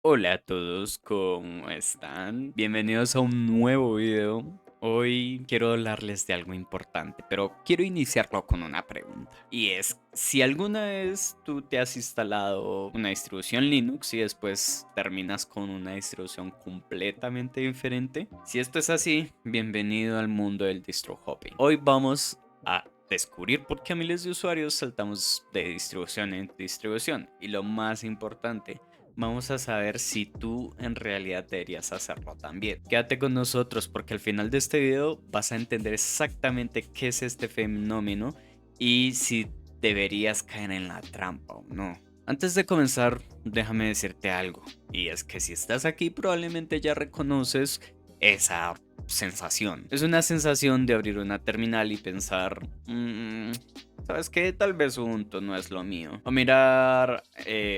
Hola a todos, ¿cómo están? Bienvenidos a un nuevo video. Hoy quiero hablarles de algo importante, pero quiero iniciarlo con una pregunta. Y es, si alguna vez tú te has instalado una distribución Linux y después terminas con una distribución completamente diferente, si esto es así, bienvenido al mundo del distro hopping. Hoy vamos a descubrir por qué a miles de usuarios saltamos de distribución en distribución. Y lo más importante, vamos a saber si tú en realidad deberías hacerlo también. Quédate con nosotros porque al final de este video vas a entender exactamente qué es este fenómeno y si deberías caer en la trampa o no. Antes de comenzar, déjame decirte algo, y es que si estás aquí probablemente ya reconoces esa sensación. Es una sensación de abrir una terminal y pensar, ¿sabes qué? Tal vez Ubuntu no es lo mío. O mirar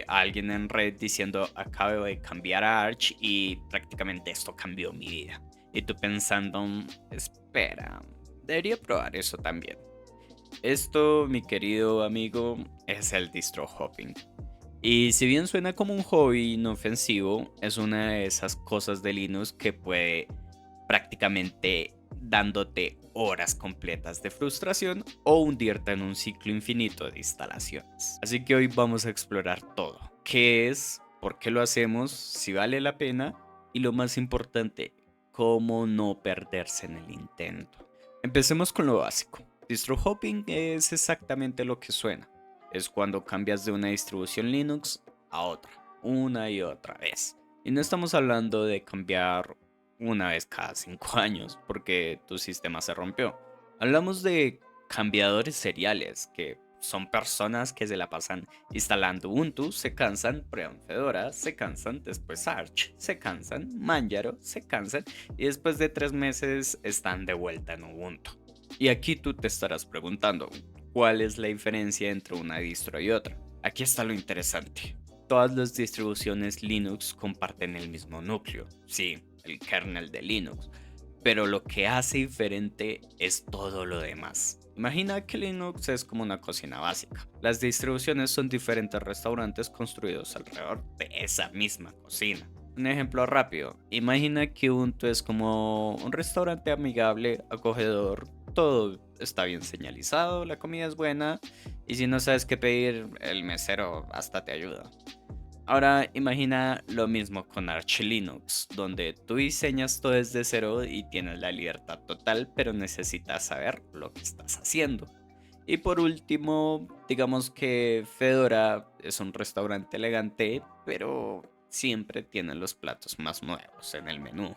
a alguien en red diciendo acabo de cambiar a Arch y prácticamente esto cambió mi vida. Y tú pensando, espera, debería probar eso también. Esto, mi querido amigo, es el distro hopping. Y si bien suena como un hobby inofensivo, es una de esas cosas de Linux que puede prácticamente dándote horas completas de frustración o hundirte en un ciclo infinito de instalaciones. Así que hoy vamos a explorar todo. ¿Qué es? ¿Por qué lo hacemos? ¿Si vale la pena? Y lo más importante, cómo no perderse en el intento. Empecemos con lo básico. Distro hopping es exactamente lo que suena. Es cuando cambias de una distribución Linux a otra, una y otra vez. Y no estamos hablando de cambiar una vez cada 5 años porque tu sistema se rompió. Hablamos de cambiadores seriales, que son personas que se la pasan instalando Ubuntu, se cansan, prueban Fedora, se cansan, después Arch, se cansan, Manjaro, se cansan y después de 3 meses están de vuelta en Ubuntu. Y aquí tú te estarás preguntando, ¿cuál es la diferencia entre una distro y otra? Aquí está lo interesante. Todas las distribuciones Linux comparten el mismo núcleo, sí, el kernel de Linux, pero lo que hace diferente es todo lo demás. Imagina que Linux es como una cocina básica. Las distribuciones son diferentes restaurantes construidos alrededor de esa misma cocina. Un ejemplo rápido, imagina que Ubuntu es como un restaurante amigable, acogedor, todo está bien señalizado, la comida es buena y si no sabes qué pedir, el mesero hasta te ayuda. Ahora imagina lo mismo con Arch Linux, donde tú diseñas todo desde cero y tienes la libertad total, pero necesitas saber lo que estás haciendo. Y por último, digamos que Fedora es un restaurante elegante, pero siempre tiene los platos más nuevos en el menú.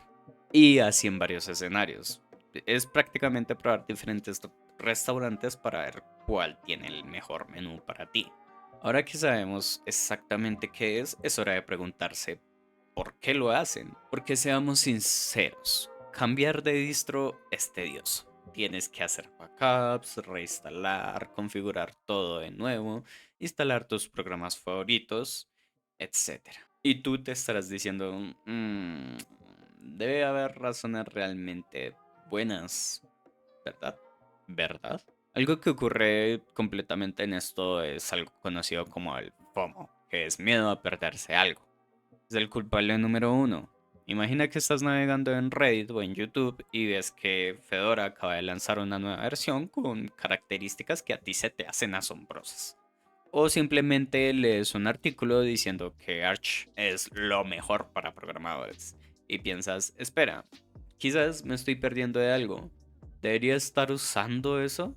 Y así en varios escenarios. Es prácticamente probar diferentes restaurantes para ver cuál tiene el mejor menú para ti. Ahora que sabemos exactamente qué es hora de preguntarse por qué lo hacen. Porque seamos sinceros, cambiar de distro es tedioso. Tienes que hacer backups, reinstalar, configurar todo de nuevo, instalar tus programas favoritos, etcétera. Y tú te estarás diciendo, debe haber razones realmente buenas, ¿verdad? ¿Verdad? Algo que ocurre completamente en esto es algo conocido como el FOMO, que es miedo a perderse algo. Es el culpable número uno. Imagina que estás navegando en Reddit o en YouTube y ves que Fedora acaba de lanzar una nueva versión con características que a ti se te hacen asombrosas. O simplemente lees un artículo diciendo que Arch es lo mejor para programadores. Y piensas, espera, quizás me estoy perdiendo de algo. ¿Debería estar usando eso?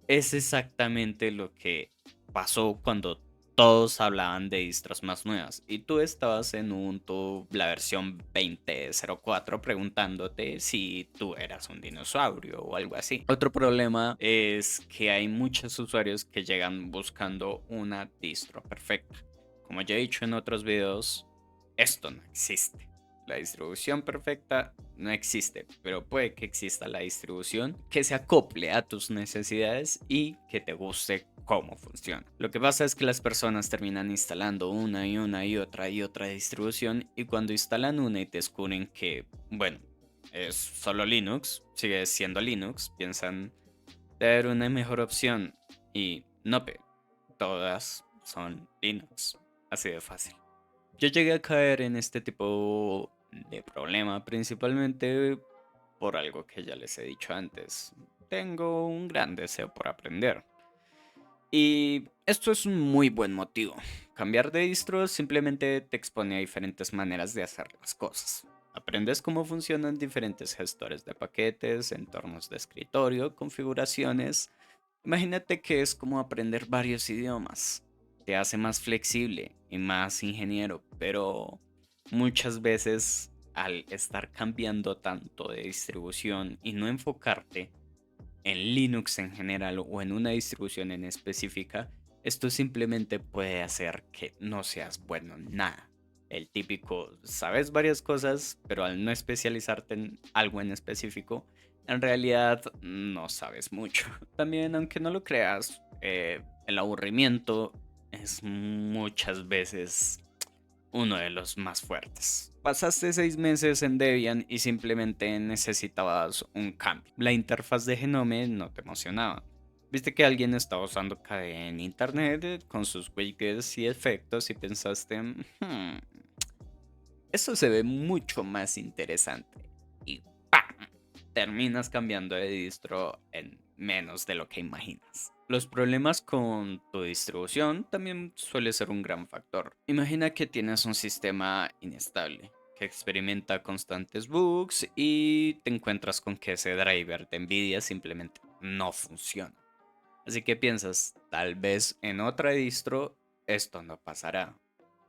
Es exactamente lo que pasó cuando todos hablaban de distros más nuevas y tú estabas en Ubuntu, la versión 20.04, preguntándote si tú eras un dinosaurio o algo así. Otro problema es que hay muchos usuarios que llegan buscando una distro perfecta. Como ya he dicho en otros videos, esto no existe. La distribución perfecta no existe, pero puede que exista la distribución que se acople a tus necesidades y que te guste cómo funciona. Lo que pasa es que las personas terminan instalando una y otra distribución y cuando instalan una y descubren que, bueno, es solo Linux, sigue siendo Linux, piensan tener una mejor opción y no, todas son Linux, así de fácil. Yo llegué a caer en este tipo de problema principalmente por algo que ya les he dicho antes. Tengo un gran deseo por aprender. Y esto es un muy buen motivo. Cambiar de distro simplemente te expone a diferentes maneras de hacer las cosas. Aprendes cómo funcionan diferentes gestores de paquetes, entornos de escritorio, configuraciones. Imagínate que es como aprender varios idiomas. Te hace más flexible y más ingeniero, pero muchas veces al estar cambiando tanto de distribución y no enfocarte en Linux en general o en una distribución en específica, esto simplemente puede hacer que no seas bueno en nada. El típico, sabes varias cosas, pero al no especializarte en algo en específico, en realidad no sabes mucho. También, aunque no lo creas, el aburrimiento es muchas veces uno de los más fuertes. Pasaste 6 meses en Debian y simplemente necesitabas un cambio. La interfaz de Genome no te emocionaba. Viste que alguien estaba usando KDE en internet con sus widgets y efectos y pensaste, eso se ve mucho más interesante. Y ¡pam! Terminas cambiando de distro en menos de lo que imaginas. Los problemas con tu distribución también suele ser un gran factor. Imagina que tienes un sistema inestable que experimenta constantes bugs y te encuentras con que ese driver de Nvidia simplemente no funciona. Así que piensas, tal vez en otra distro esto no pasará.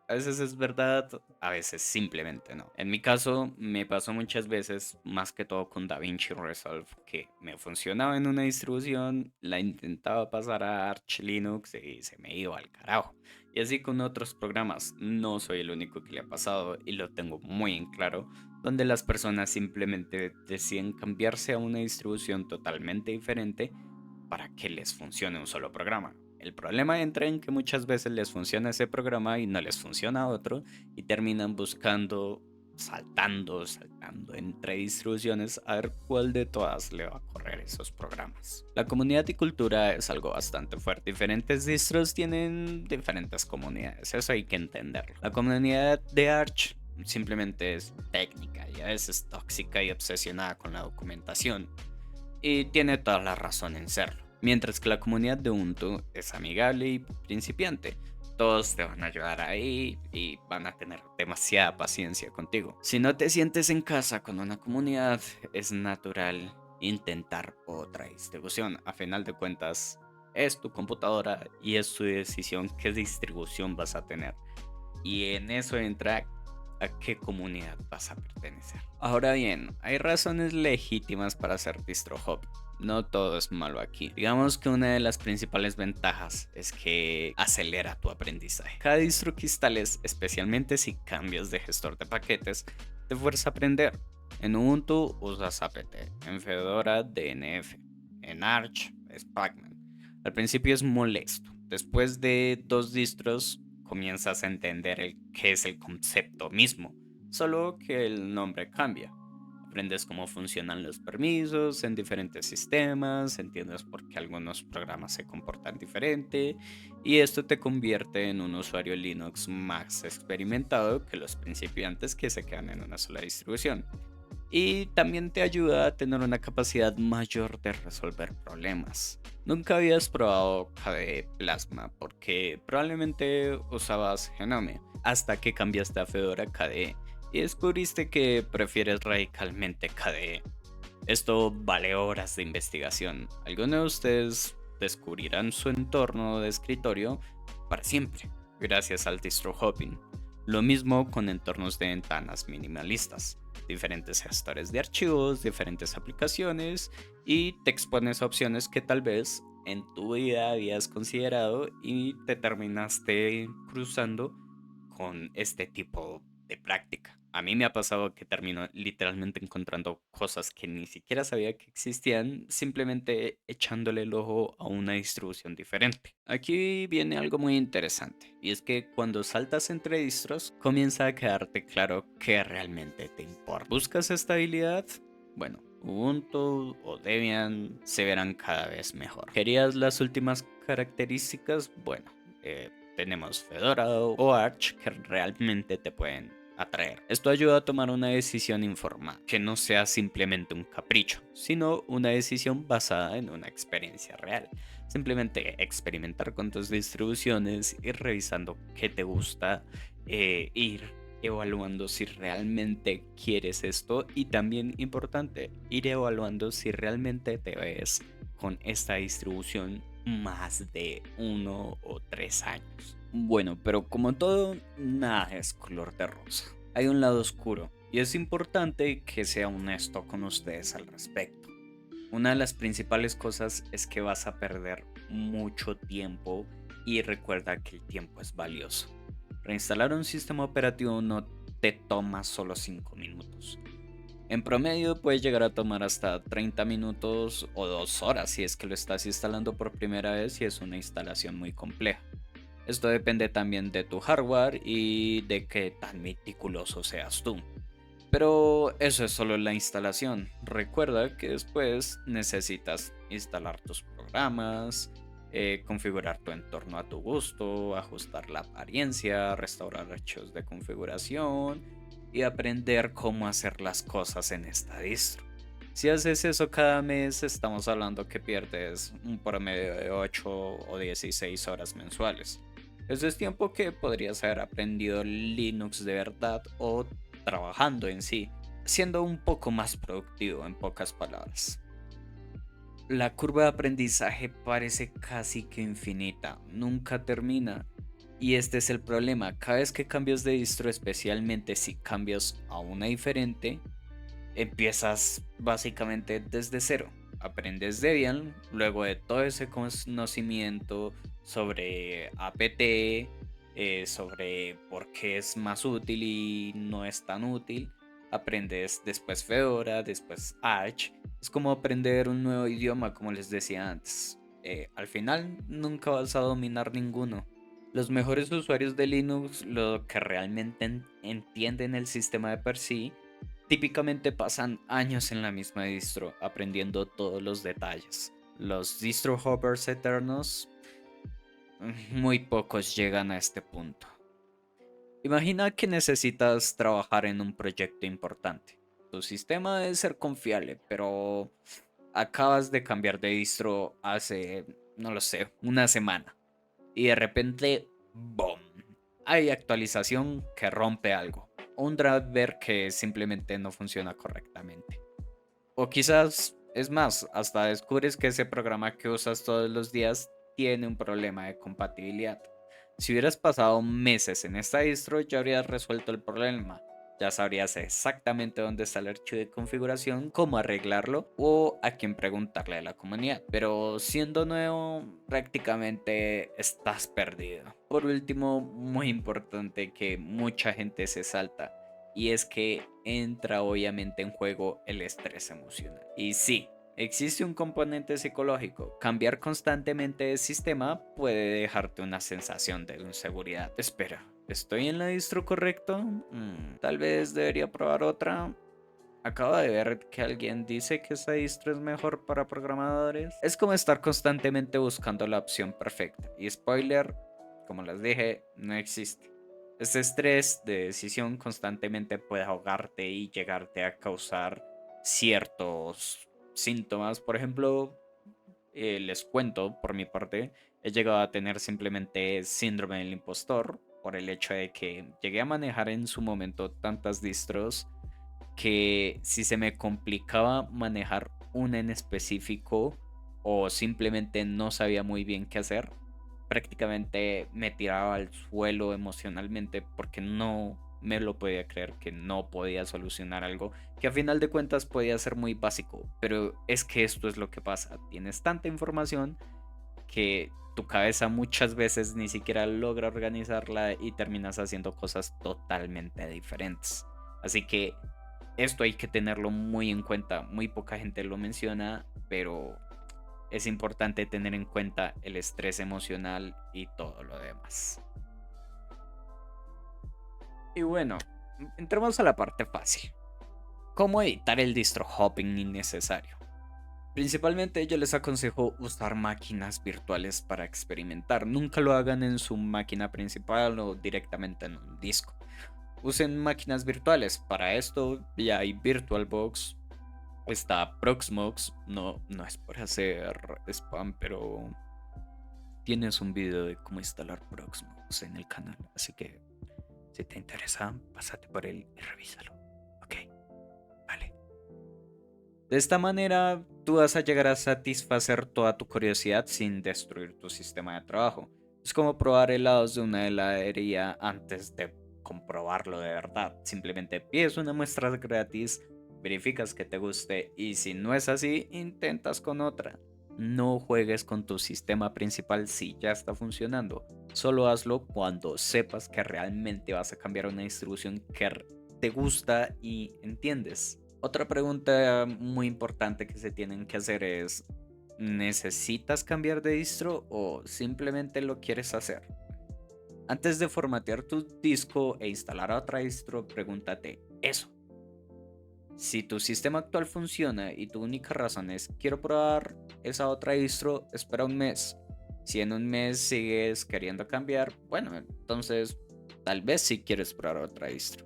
A veces es verdad, a veces simplemente no. En mi caso, me pasó muchas veces, más que todo con DaVinci Resolve, que me funcionaba en una distribución, la intentaba pasar a Arch Linux y se me iba al carajo. Y así con otros programas, no soy el único que le ha pasado y lo tengo muy en claro, donde las personas simplemente deciden cambiarse a una distribución totalmente diferente para que les funcione un solo programa. El problema entra en que muchas veces les funciona ese programa y no les funciona otro y terminan buscando, saltando entre distribuciones a ver cuál de todas le va a correr esos programas. La comunidad y cultura es algo bastante fuerte. Diferentes distros tienen diferentes comunidades, eso hay que entenderlo. La comunidad de Arch simplemente es técnica y a veces tóxica y obsesionada con la documentación y tiene toda la razón en serlo. Mientras que la comunidad de Ubuntu es amigable y principiante. Todos te van a ayudar ahí y van a tener demasiada paciencia contigo. Si no te sientes en casa con una comunidad, es natural intentar otra distribución. A final de cuentas, es tu computadora y es tu decisión qué distribución vas a tener. Y en eso entra a qué comunidad vas a pertenecer. Ahora bien, hay razones legítimas para hacer distro hobby. No todo es malo aquí. Digamos que una de las principales ventajas es que acelera tu aprendizaje. Cada distro que instales, especialmente si cambias de gestor de paquetes, te fuerza a aprender. En Ubuntu usas apt, en Fedora DNF, en Arch es Pacman. Al principio es molesto. Después de 2 distros comienzas a entender qué es el concepto mismo, solo que el nombre cambia. Aprendes cómo funcionan los permisos en diferentes sistemas, entiendes por qué algunos programas se comportan diferente y esto te convierte en un usuario Linux más experimentado que los principiantes que se quedan en una sola distribución. Y también te ayuda a tener una capacidad mayor de resolver problemas. Nunca habías probado KDE Plasma porque probablemente usabas Genome hasta que cambiaste a Fedora KDE y descubriste que prefieres radicalmente KDE. Esto vale horas de investigación. Algunos de ustedes descubrirán su entorno de escritorio para siempre, gracias al distro hopping. Lo mismo con entornos de ventanas minimalistas, diferentes gestores de archivos, diferentes aplicaciones y te expones a opciones que tal vez en tu vida habías considerado y te terminaste cruzando con este tipo de práctica. A mí me ha pasado que termino literalmente encontrando cosas que ni siquiera sabía que existían, simplemente echándole el ojo a una distribución diferente. Aquí viene algo muy interesante, y es que cuando saltas entre distros, comienza a quedarte claro qué realmente te importa. ¿Buscas estabilidad? Bueno, Ubuntu o Debian se verán cada vez mejor. ¿Querías las últimas características? Bueno, tenemos Fedora o Arch que realmente te pueden atraer. Esto ayuda a tomar una decisión informada, que no sea simplemente un capricho, sino una decisión basada en una experiencia real. Simplemente experimentar con tus distribuciones, ir revisando qué te gusta, ir evaluando si realmente quieres esto y también importante, ir evaluando si realmente te ves con esta distribución más de 1 o 3 años. Bueno, pero como todo, nada es color de rosa. Hay un lado oscuro y es importante que sea honesto con ustedes al respecto. Una de las principales cosas es que vas a perder mucho tiempo y recuerda que el tiempo es valioso. Reinstalar un sistema operativo no te toma solo 5 minutos. En promedio puede llegar a tomar hasta 30 minutos o 2 horas si es que lo estás instalando por primera vez y es una instalación muy compleja. Esto depende también de tu hardware y de qué tan meticuloso seas tú. Pero eso es solo la instalación. Recuerda que después necesitas instalar tus programas, configurar tu entorno a tu gusto, ajustar la apariencia, restaurar archivos de configuración y aprender cómo hacer las cosas en esta distro. Si haces eso cada mes, estamos hablando que pierdes un promedio de 8 o 16 horas mensuales. Eso es tiempo que podrías haber aprendido Linux de verdad o trabajando en sí, siendo un poco más productivo en pocas palabras. La curva de aprendizaje parece casi que infinita, nunca termina. Y este es el problema, cada vez que cambias de distro, especialmente si cambias a una diferente, empiezas básicamente desde cero. Aprendes Debian, luego de todo ese conocimiento sobre apt, sobre por qué es más útil y no es tan útil. Aprendes después Fedora, después Arch. Es como aprender un nuevo idioma, como les decía antes. Al final nunca vas a dominar ninguno. Los mejores usuarios de Linux, lo que realmente entienden el sistema de per sí, típicamente pasan años en la misma distro, aprendiendo todos los detalles. Los distro hoppers eternos, muy pocos llegan a este punto. Imagina que necesitas trabajar en un proyecto importante. Tu sistema debe ser confiable, pero acabas de cambiar de distro hace, no lo sé, una semana. Y de repente, ¡boom! Hay actualización que rompe algo. O un driver que simplemente no funciona correctamente. O quizás, es más, hasta descubres que ese programa que usas todos los días tiene un problema de compatibilidad. Si hubieras pasado meses en esta distro, ya habrías resuelto el problema. Ya sabrías exactamente dónde está el archivo de configuración, cómo arreglarlo o a quién preguntarle a la comunidad. Pero siendo nuevo, prácticamente estás perdido. Por último, muy importante que mucha gente se salta, y es que entra obviamente en juego el estrés emocional. Y sí, existe un componente psicológico. Cambiar constantemente de sistema puede dejarte una sensación de inseguridad. Espera, ¿estoy en la distro correcto? Tal vez debería probar otra. Acabo de ver que alguien dice que esta distro es mejor para programadores. Es como estar constantemente buscando la opción perfecta. Y spoiler, como les dije, no existe. Este estrés de decisión constantemente puede ahogarte y llegarte a causar ciertos síntomas. Por ejemplo, les cuento por mi parte, he llegado a tener simplemente síndrome del impostor por el hecho de que llegué a manejar en su momento tantas distros que si se me complicaba manejar una en específico o simplemente no sabía muy bien qué hacer, prácticamente me tiraba al suelo emocionalmente porque no me lo podía creer, que no podía solucionar algo que a final de cuentas podía ser muy básico. Pero es que esto es lo que pasa, tienes tanta información que tu cabeza muchas veces ni siquiera logra organizarla y terminas haciendo cosas totalmente diferentes. Así que esto hay que tenerlo muy en cuenta. Muy poca gente lo menciona, pero es importante tener en cuenta el estrés emocional y todo lo demás. Y bueno, entremos a la parte fácil. ¿Cómo evitar el distro hopping innecesario? Principalmente yo les aconsejo usar máquinas virtuales para experimentar. Nunca lo hagan en su máquina principal o directamente en un disco. Usen máquinas virtuales. Para esto ya hay VirtualBox, está Proxmox. No es por hacer spam, pero tienes un video de cómo instalar Proxmox en el canal. Así que si te interesa, pásate por él y revísalo. Ok, vale. De esta manera, tú vas a llegar a satisfacer toda tu curiosidad sin destruir tu sistema de trabajo. Es como probar helados de una heladería antes de comprobarlo de verdad. Simplemente pides una muestra gratis, verificas que te guste y si no es así, intentas con otra. No juegues con tu sistema principal si ya está funcionando. Solo hazlo cuando sepas que realmente vas a cambiar una distribución que te gusta y entiendes. Otra pregunta muy importante que se tienen que hacer es, ¿necesitas cambiar de distro o simplemente lo quieres hacer? Antes de formatear tu disco e instalar otra distro, pregúntate eso. Si tu sistema actual funciona y tu única razón es quiero probar esa otra distro, espera un mes. Si en un mes sigues queriendo cambiar, bueno, entonces tal vez sí quieres probar otra distro.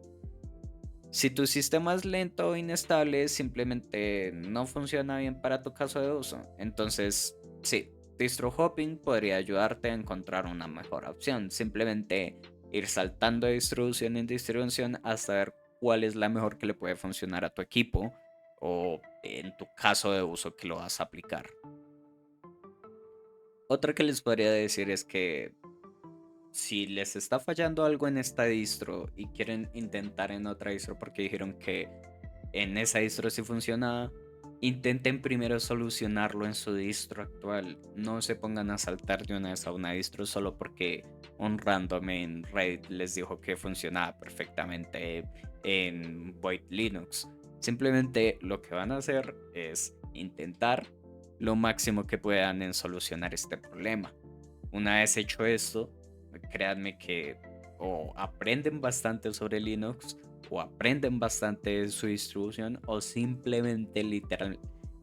Si tu sistema es lento o inestable, simplemente no funciona bien para tu caso de uso. Entonces, sí, distro hopping podría ayudarte a encontrar una mejor opción. Simplemente ir saltando de distribución en distribución hasta ver cuál es la mejor que le puede funcionar a tu equipo o en tu caso de uso que lo vas a aplicar. Otra que les podría decir es que si les está fallando algo en esta distro y quieren intentar en otra distro porque dijeron que en esa distro sí funciona, intenten primero solucionarlo en su distro actual. No se pongan a saltar de una vez a una distro solo porque un random en Reddit les dijo que funcionaba perfectamente en Void Linux. Simplemente lo que van a hacer es intentar lo máximo que puedan en solucionar este problema. Una vez hecho esto, créanme que o aprenden bastante sobre Linux o aprenden bastante de su distribución o simplemente literal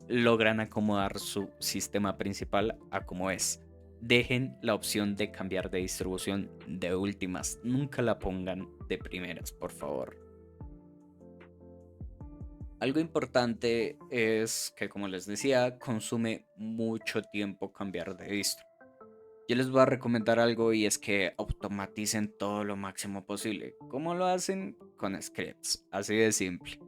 logran acomodar su sistema principal a como es. Dejen la opción de cambiar de distribución de últimas, nunca la pongan de primeras, por favor. Algo importante es que, como les decía, consume mucho tiempo cambiar de distro. Yo les voy a recomendar algo y es que automaticen todo lo máximo posible. ¿Cómo lo hacen? Con scripts, así de simple.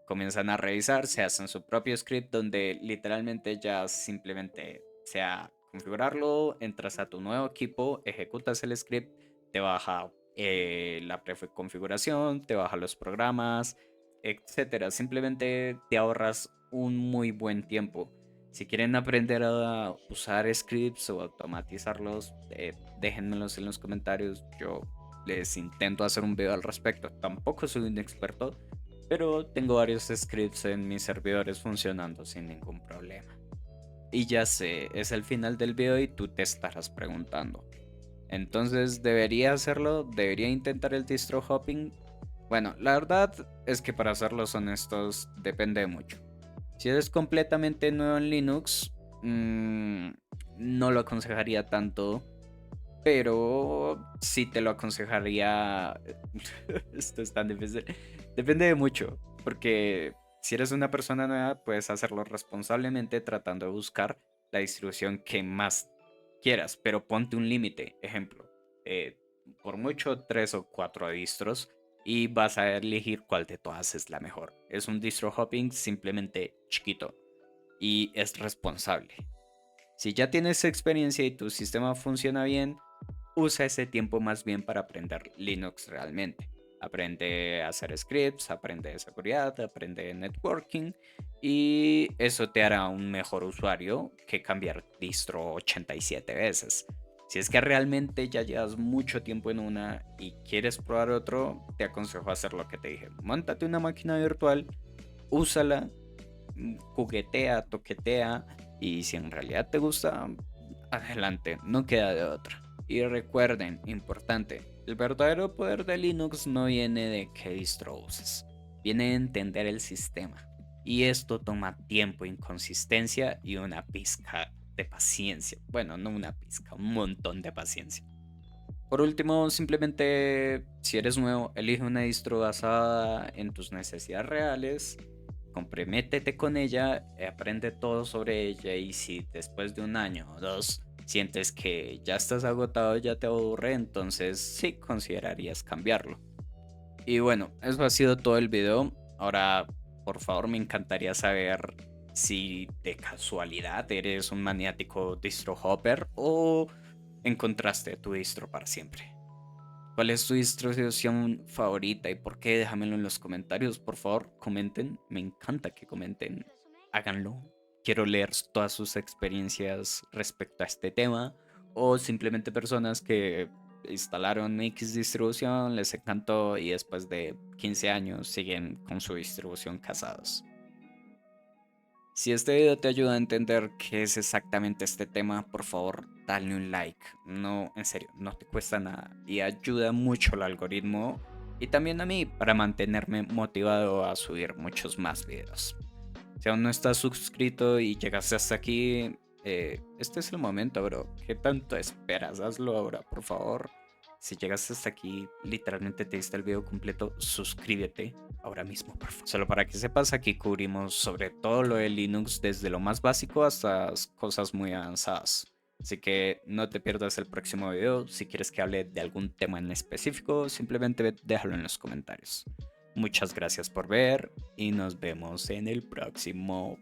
Comienzan a revisar, se hacen su propio script donde literalmente ya simplemente sea configurarlo, entras a tu nuevo equipo, ejecutas el script, te baja la preconfiguración, te baja los programas, etcétera. Simplemente te ahorras un muy buen tiempo. Si quieren aprender a usar scripts o automatizarlos, déjenmelos en los comentarios. Yo les intento hacer un video al respecto. Tampoco soy un experto, pero tengo varios scripts en mis servidores funcionando sin ningún problema. Y ya sé, es el final del video y tú te estarás preguntando. Entonces, ¿debería hacerlo? ¿Debería intentar el distro hopping? Bueno, la verdad es que para serlos honestos, depende mucho. Si eres completamente nuevo en Linux, no lo aconsejaría tanto, pero sí te lo aconsejaría. Esto es tan difícil. Depende de mucho, porque si eres una persona nueva, puedes hacerlo responsablemente tratando de buscar la distribución que más quieras, pero ponte un límite. Ejemplo, eh, por mucho 3 o 4 distros y vas a elegir cuál de todas es la mejor. Es un distro hopping simplemente chiquito y es responsable. Si ya tienes experiencia y tu sistema funciona bien, usa ese tiempo más bien para aprender Linux realmente. Aprende a hacer scripts, aprende de seguridad, aprende de networking y eso te hará un mejor usuario que cambiar distro 87 veces. Si es que realmente ya llevas mucho tiempo en una y quieres probar otro, te aconsejo hacer lo que te dije. Móntate una máquina virtual, úsala, juguetea, toquetea y si en realidad te gusta, adelante, no queda de otra. Y recuerden, importante, el verdadero poder de Linux no viene de qué distro uses, viene de entender el sistema. Y esto toma tiempo, inconsistencia y una pizca de paciencia. Bueno, no una pizca, un montón de paciencia. Por último, simplemente si eres nuevo, elige una distro basada en tus necesidades reales, comprométete con ella, aprende todo sobre ella y si después de un año o dos sientes que ya estás agotado, ya te aburre, entonces sí considerarías cambiarlo. Y bueno, eso ha sido todo el video. Ahora, por favor, me encantaría saber si de casualidad eres un maniático distro hopper o encontraste tu distro para siempre. ¿Cuál es tu distribución favorita y por qué? Déjamelo en los comentarios, por favor, comenten. Me encanta que comenten. Háganlo. Quiero leer todas sus experiencias respecto a este tema o simplemente personas que instalaron X distribución, les encantó y después de 15 años siguen con su distribución casados. Si este video te ayuda a entender qué es exactamente este tema, por favor, dale un like. No, en serio, no te cuesta nada y ayuda mucho al algoritmo y también a mí para mantenerme motivado a subir muchos más videos. Si aún no estás suscrito y llegaste hasta aquí, este es el momento, bro. ¿Qué tanto esperas? Hazlo ahora, por favor. Si llegaste hasta aquí, literalmente te diste el video completo, suscríbete ahora mismo, por favor. Solo para que sepas, aquí cubrimos sobre todo lo de Linux, desde lo más básico hasta cosas muy avanzadas. Así que no te pierdas el próximo video. Si quieres que hable de algún tema en específico, simplemente déjalo en los comentarios. Muchas gracias por ver y nos vemos en el próximo.